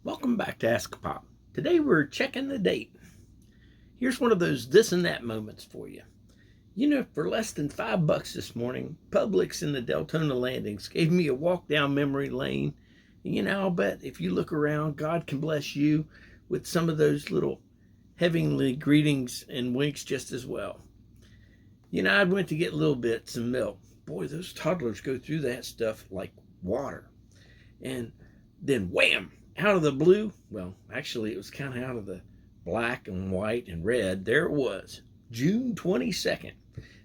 Welcome back to AskAPop. Today we're checking the date. Here's one of those this and that moments for you. For less than $5 this morning, Publix in the Deltona Landings gave me a walk down memory lane. And I'll bet if you look around, God can bless you with some of those little heavenly greetings and winks just as well. I went to get little bits of milk. Boy, those toddlers go through that stuff like water. And then wham! Out of the blue, well, actually it was kind of out of the black and white and red, there it was, June 22nd.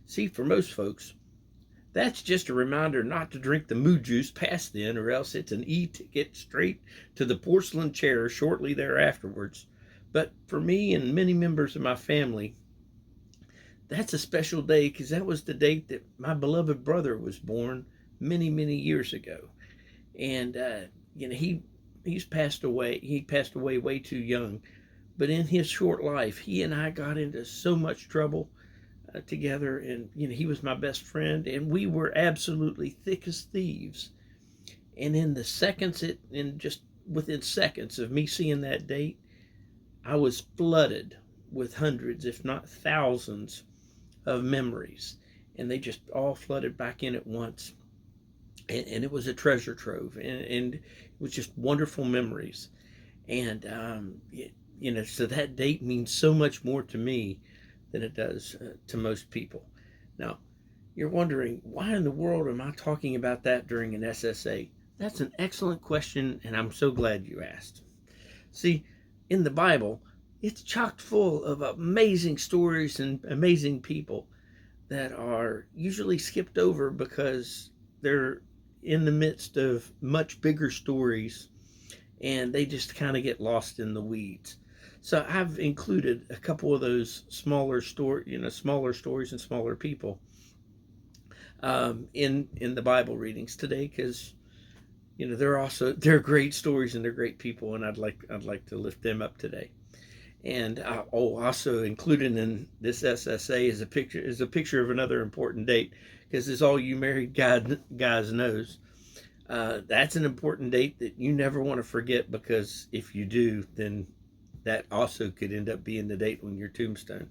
See, for most folks, that's just a reminder not to drink the moo juice past then, or else it's an e-ticket straight to the porcelain chair shortly thereafterwards. But for me and many members of my family, that's a special day because that was the date that my beloved brother was born many, many years ago. And, he's passed away. He passed away way too young. But in his short life, he and I got into so much trouble together. And, he was my best friend. And we were absolutely thick as thieves. And in the seconds, just within seconds of me seeing that date, I was flooded with hundreds, if not thousands, of memories. And they just all flooded back in at once. And it was a treasure trove, and it was just wonderful memories. And so that date means so much more to me than it does to most people. Now, you're wondering, why in the world am I talking about that during an SSA? That's an excellent question, and I'm so glad you asked. See, in the Bible, it's chock full of amazing stories and amazing people that are usually skipped over because they're in the midst of much bigger stories and they just kind of get lost in the weeds. So I've included a couple of those smaller stories and smaller people in the Bible readings today, because they're great stories and they're great people, and I'd like to lift them up today. And also included in this SSA is a picture of another important date, because as all you married guys knows, that's an important date that you never want to forget, because if you do, then that also could end up being the date on your tombstone.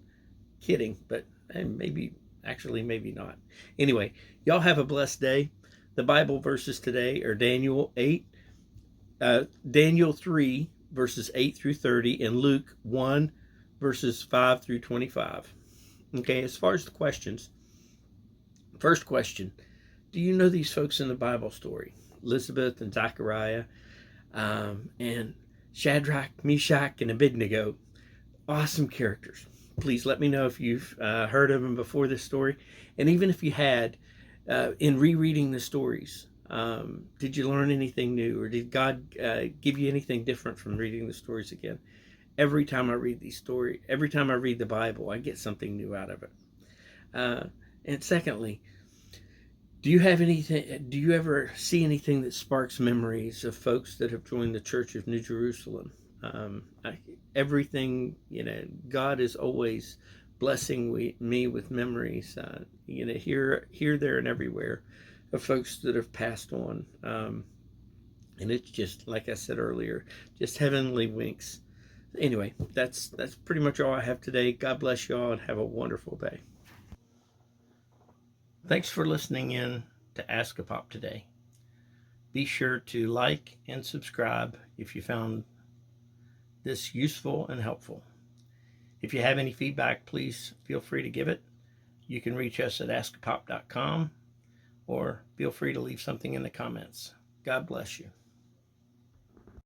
Kidding, but maybe not. Anyway, y'all have a blessed day. The Bible verses today are Daniel 3 verses 8 through 30, and Luke 1 verses 5 through 25. Okay, as far as the questions, first question, do you know these folks in the Bible story? Elizabeth and Zachariah, and Shadrach, Meshach, and Abednego. Awesome characters. Please let me know if you've heard of them before this story. And even if you had, in rereading the stories, did you learn anything new, or did God give you anything different from reading the stories again? Every time I read every time I read the Bible, I get something new out of it. And secondly, do you ever see anything that sparks memories of folks that have joined the Church of New Jerusalem? Everything, God is always blessing me with memories, here, there, and everywhere, of folks that have passed on. And it's just, like I said earlier, just heavenly winks. Anyway, that's pretty much all I have today. God bless you all and have a wonderful day. Thanks for listening in to AskAPop today. Be sure to like and subscribe if you found this useful and helpful. If you have any feedback, please feel free to give it. You can reach us at AskAPop.com, or feel free to leave something in the comments. God bless you.